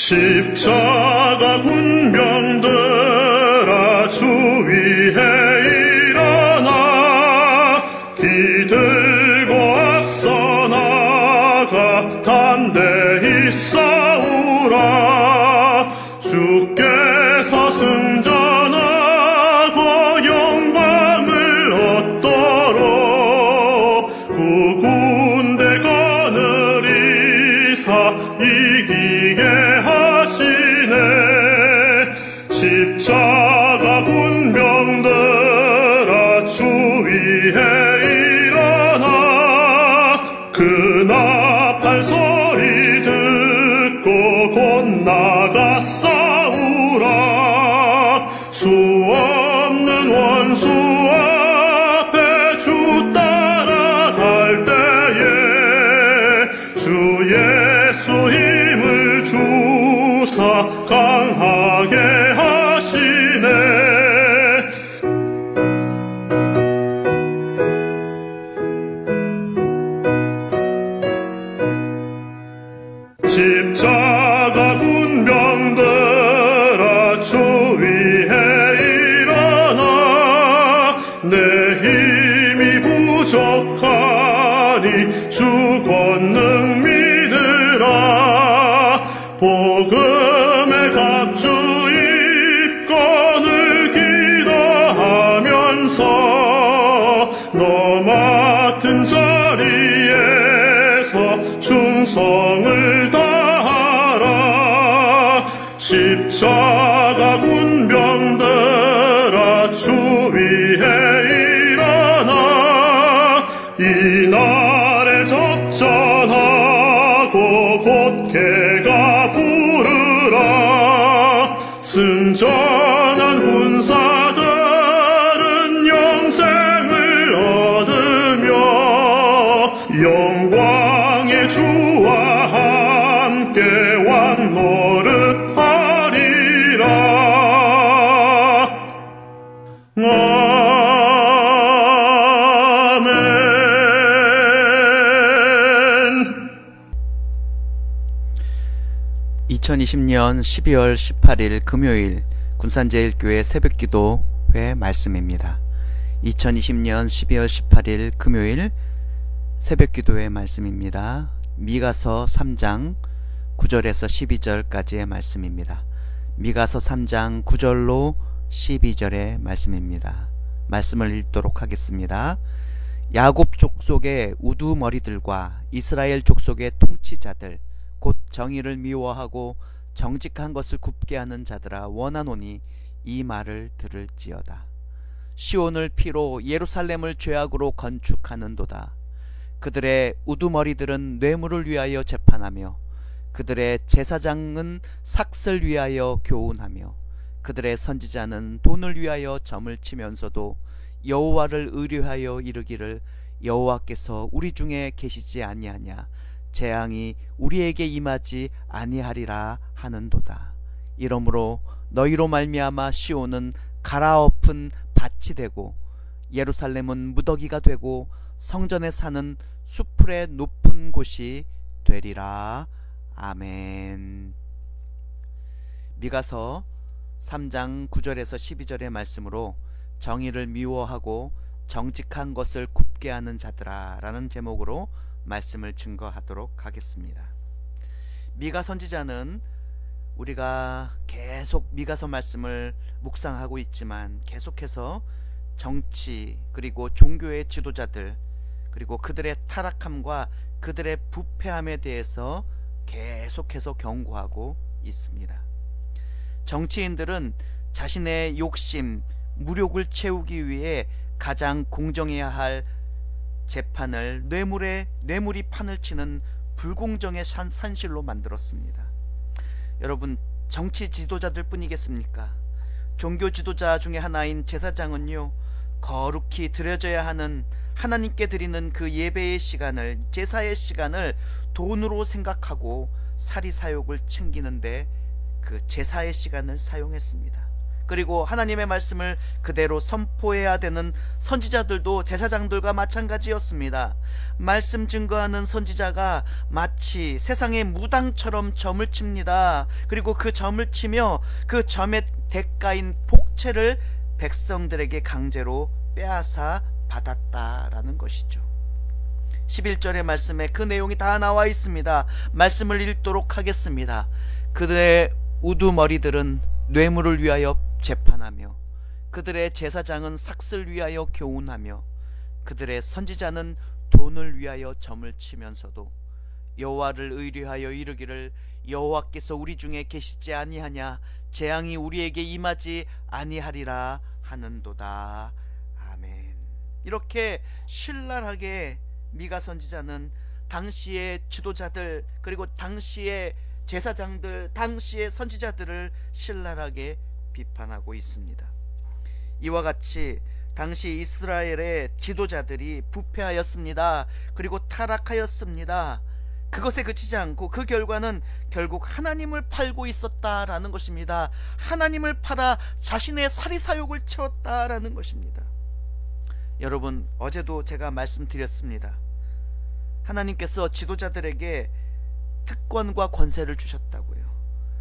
십자가 군병들아 주 위에 일어나 기들고 앞서 나가 담대히 싸우라. 주께서 승전하고 영광을 얻도록 그 군대 거느리사 이기게 하시네. 십자가 군병들아 주 위에 일어나 그 나팔 소리 듣고 곧 나가 싸우라. 수 없는 원수 앞에 주 따라갈 때에 주 예수 힘을 주사 강하게 하시네. 십자가 군병들아 주 위에 일어나 내 힘이 부족하니 주 권능 믿으라. 복음의 갑주 입고 늘 기도하면서 너 맡은 자리에서 충성을 다하라. 십자가 군병들아 주 위에 일어나 이날에 적전하고 곧개가 부르라. 승전한 군사들은 영생을 얻으며 영광의 주와 함께 왕 노릇하리라. 아멘. 2020년 12월 18일 금요일 군산제일교회 새벽기도회 말씀입니다. 2020년 12월 18일 금요일 새벽기도회 말씀입니다. 미가서 3장 9절에서 12절까지의 말씀입니다. 미가서 3장 9절로 12절의 말씀입니다. 말씀을 읽도록 하겠습니다. 야곱 족속의 우두머리들과 이스라엘 족속의 통치자들 곧 정의를 미워하고 정직한 것을 굽게 하는 자들아 원하노니 이 말을 들을지어다. 시온을 피로 예루살렘을 죄악으로 건축하는도다. 그들의 우두머리들은 뇌물을 위하여 재판하며 그들의 제사장은 삭슬 위하여 교훈하며 그들의 선지자는 돈을 위하여 점을 치면서도 여호와를 의뢰하여 이르기를 여호와께서 우리 중에 계시지 아니하냐 재앙이 우리에게 임하지 아니하리라 하는도다. 이러므로 너희로 말미암아 시온은 갈아엎은 밭이 되고 예루살렘은 무더기가 되고 성전에 사는 수풀의 높은 곳이 되리라. 아멘. 미가서 3장 9절에서 12절의 말씀으로 정의를 미워하고 정직한 것을 굽게 하는 자들아 라는 제목으로 말씀을 증거하도록 하겠습니다. 미가 선지자는 우리가 계속 미가서 말씀을 묵상하고 있지만 계속해서 정치 그리고 종교의 지도자들 그리고 그들의 타락함과 그들의 부패함에 대해서 계속해서 경고하고 있습니다. 정치인들은 자신의 욕심, 무력을 채우기 위해 가장 공정해야 할 재판을 뇌물이 판을 치는 불공정의 산실로 만들었습니다. 여러분, 정치 지도자들 뿐이겠습니까? 종교 지도자 중에 하나인 제사장은요, 거룩히 드려져야 하는 하나님께 드리는 그 예배의 시간을, 제사의 시간을 돈으로 생각하고 사리사욕을 챙기는데 그 제사의 시간을 사용했습니다. 그리고 하나님의 말씀을 그대로 선포해야 되는 선지자들도 제사장들과 마찬가지였습니다. 말씀 증거하는 선지자가 마치 세상의 무당처럼 점을 칩니다. 그리고 그 점을 치며 그 점의 대가인 복채를 백성들에게 강제로 빼앗아 받았다라는 것이죠. 11절의 말씀에 그 내용이 다 나와 있습니다. 말씀을 읽도록 하겠습니다. 그들의 우두머리들은 뇌물을 위하여 재판하며 그들의 제사장은 삭슬 위하여 교훈하며 그들의 선지자는 돈을 위하여 점을 치면서도 여호와를 의뢰하여 이르기를 여호와께서 우리 중에 계시지 아니하냐 재앙이 우리에게 임하지 아니하리라 하는도다. 아멘. 이렇게 신랄하게 미가 선지자는 당시의 지도자들 그리고 당시의 제사장들, 당시의 선지자들을 신랄하게 비판하고 있습니다. 이와 같이 당시 이스라엘의 지도자들이 부패하였습니다. 그리고 타락하였습니다. 그것에 그치지 않고 그 결과는 결국 하나님을 팔고 있었다라는 것입니다. 하나님을 팔아 자신의 사리사욕을 채웠다라는 것입니다. 여러분, 어제도 제가 말씀드렸습니다. 하나님께서 지도자들에게 특권과 권세를 주셨다고요.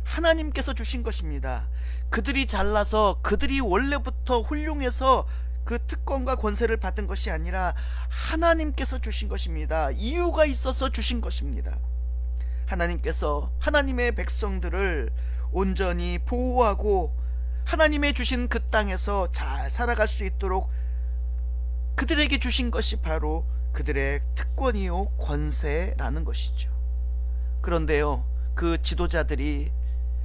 하나님께서 주신 것입니다. 그들이 잘나서 그들이 원래부터 훌륭해서 그 특권과 권세를 받은 것이 아니라 하나님께서 주신 것입니다. 이유가 있어서 주신 것입니다. 하나님께서 하나님의 백성들을 온전히 보호하고 하나님의 주신 그 땅에서 잘 살아갈 수 있도록 그들에게 주신 것이 바로 그들의 특권이요 권세라는 것이죠. 그런데요, 그 지도자들이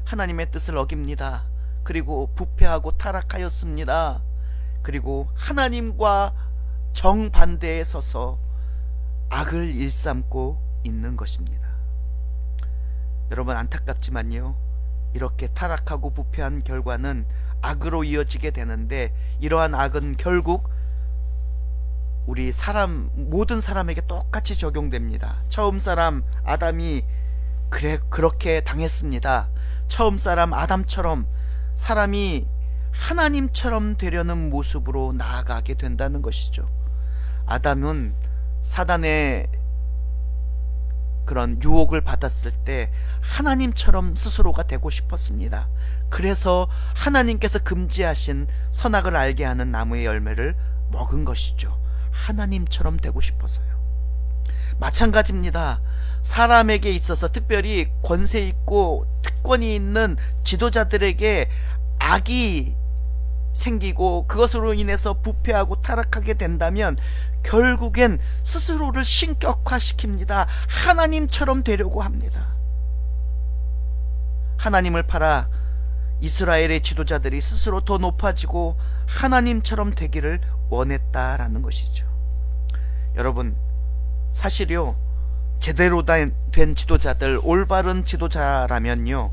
하나님의 뜻을 어깁니다. 그리고 부패하고 타락하였습니다. 그리고 하나님과 정반대에 서서 악을 일삼고 있는 것입니다. 여러분, 안타깝지만요, 이렇게 타락하고 부패한 결과는 악으로 이어지게 되는데 이러한 악은 결국 우리 모든 사람에게 똑같이 적용됩니다. 처음 사람 아담이 그렇게 당했습니다. 처음 사람 아담처럼 사람이 하나님처럼 되려는 모습으로 나아가게 된다는 것이죠. 아담은 사단의 그런 유혹을 받았을 때 하나님처럼 스스로가 되고 싶었습니다. 그래서 하나님께서 금지하신 선악을 알게 하는 나무의 열매를 먹은 것이죠. 하나님처럼 되고 싶어서요. 마찬가지입니다. 사람에게 있어서 특별히 권세 있고 특권이 있는 지도자들에게 악이 생기고 그것으로 인해서 부패하고 타락하게 된다면 결국엔 스스로를 신격화시킵니다. 하나님처럼 되려고 합니다. 하나님을 팔아 이스라엘의 지도자들이 스스로 더 높아지고 하나님처럼 되기를 원했다라는 것이죠. 여러분, 사실요, 제대로 된 지도자들, 올바른 지도자라면요,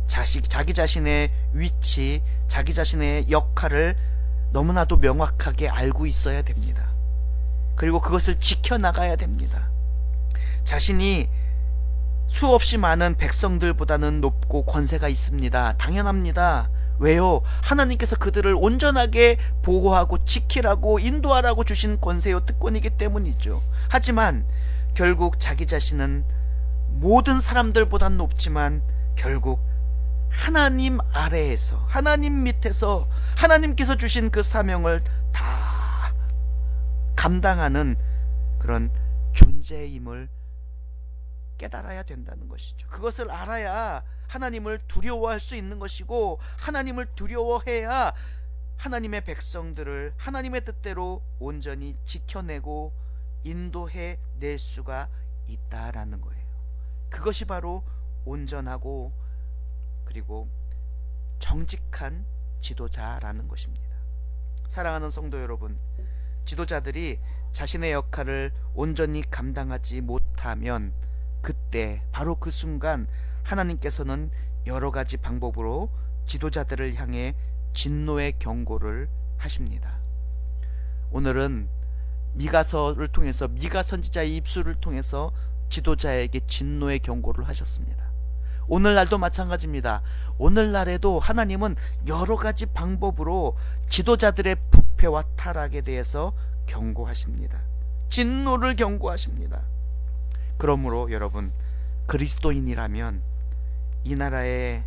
자기 자신의 위치, 자기 자신의 역할을 너무나도 명확하게 알고 있어야 됩니다. 그리고 그것을 지켜나가야 됩니다. 자신이 수없이 많은 백성들보다는 높고 권세가 있습니다. 당연합니다. 왜요? 하나님께서 그들을 온전하게 보호하고 지키라고 인도하라고 주신 권세요 특권이기 때문이죠. 하지만 결국 자기 자신은 모든 사람들보단 높지만 결국 하나님 아래에서, 하나님 밑에서 하나님께서 주신 그 사명을 다 감당하는 그런 존재임을 깨달아야 된다는 것이죠. 그것을 알아야 하나님을 두려워할 수 있는 것이고, 하나님을 두려워해야 하나님의 백성들을 하나님의 뜻대로 온전히 지켜내고 인도해 낼 수가 있다라는 거예요. 그것이 바로 온전하고 그리고 정직한 지도자라는 것입니다. 사랑하는 성도 여러분, 지도자들이 자신의 역할을 온전히 감당하지 못하면 그때 바로 그 순간 하나님께서는 여러 가지 방법으로 지도자들을 향해 진노의 경고를 하십니다. 오늘은 미가서를 통해서, 미가 선지자의 입술을 통해서 지도자에게 진노의 경고를 하셨습니다. 오늘날도 마찬가지입니다. 오늘날에도 하나님은 여러 가지 방법으로 지도자들의 부패와 타락에 대해서 경고하십니다. 진노를 경고하십니다. 그러므로 여러분, 그리스도인이라면 이 나라의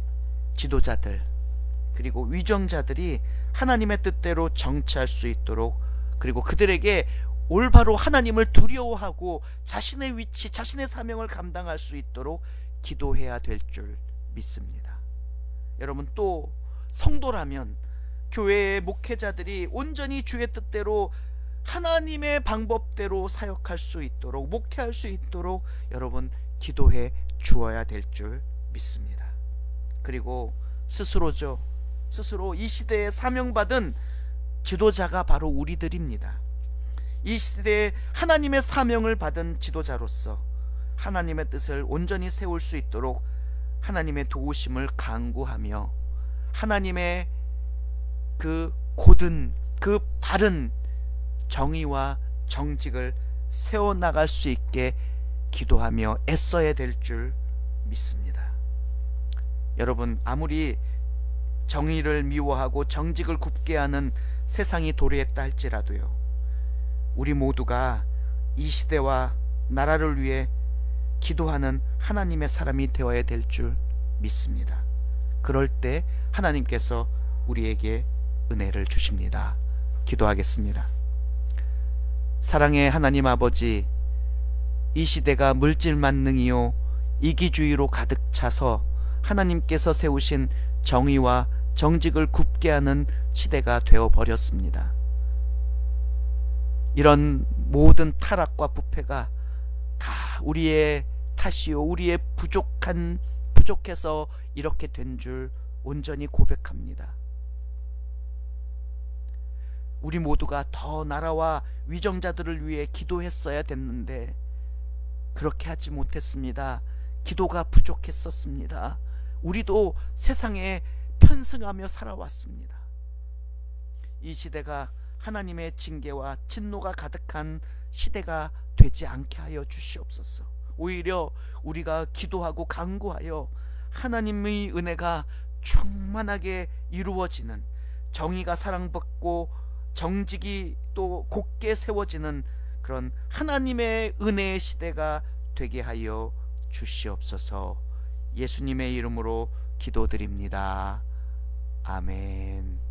지도자들 그리고 위정자들이 하나님의 뜻대로 정치할 수 있도록, 그리고 그들에게 올바로 하나님을 두려워하고 자신의 위치, 자신의 사명을 감당할 수 있도록 기도해야 될 줄 믿습니다. 여러분, 또 성도라면 교회의 목회자들이 온전히 주의 뜻대로 하나님의 방법대로 사역할 수 있도록, 목회할 수 있도록 여러분 기도해 주어야 될 줄 믿습니다. 그리고 스스로 이 시대에 사명받은 지도자가 바로 우리들입니다. 이 시대에 하나님의 사명을 받은 지도자로서 하나님의 뜻을 온전히 세울 수 있도록 하나님의 도우심을 간구하며 하나님의 그 곧은 그 바른 정의와 정직을 세워나갈 수 있게 기도하며 애써야 될 줄 믿습니다. 여러분, 아무리 정의를 미워하고 정직을 굽게 하는 세상이 도래했다 할지라도요, 우리 모두가 이 시대와 나라를 위해 기도하는 하나님의 사람이 되어야 될 줄 믿습니다. 그럴 때 하나님께서 우리에게 은혜를 주십니다. 기도하겠습니다. 사랑의 하나님 아버지, 이 시대가 물질만능이요 이기주의로 가득 차서 하나님께서 세우신 정의와 정직을 굽게 하는 시대가 되어버렸습니다. 이런 모든 타락과 부패가 다 우리의 탓이요 우리의 부족해서 이렇게 된 줄 온전히 고백합니다. 우리 모두가 더 나라와 위정자들을 위해 기도했어야 됐는데 그렇게 하지 못했습니다. 기도가 부족했었습니다. 우리도 세상에 편승하며 살아왔습니다. 이 시대가 하나님의 징계와 진노가 가득한 시대가 되지 않게 하여 주시옵소서. 오히려 우리가 기도하고 간구하여 하나님의 은혜가 충만하게 이루어지는, 정의가 사랑받고 정직이 또 곧게 세워지는 그런 하나님의 은혜의 시대가 되게 하여 주시옵소서. 예수님의 이름으로 기도드립니다. 아멘.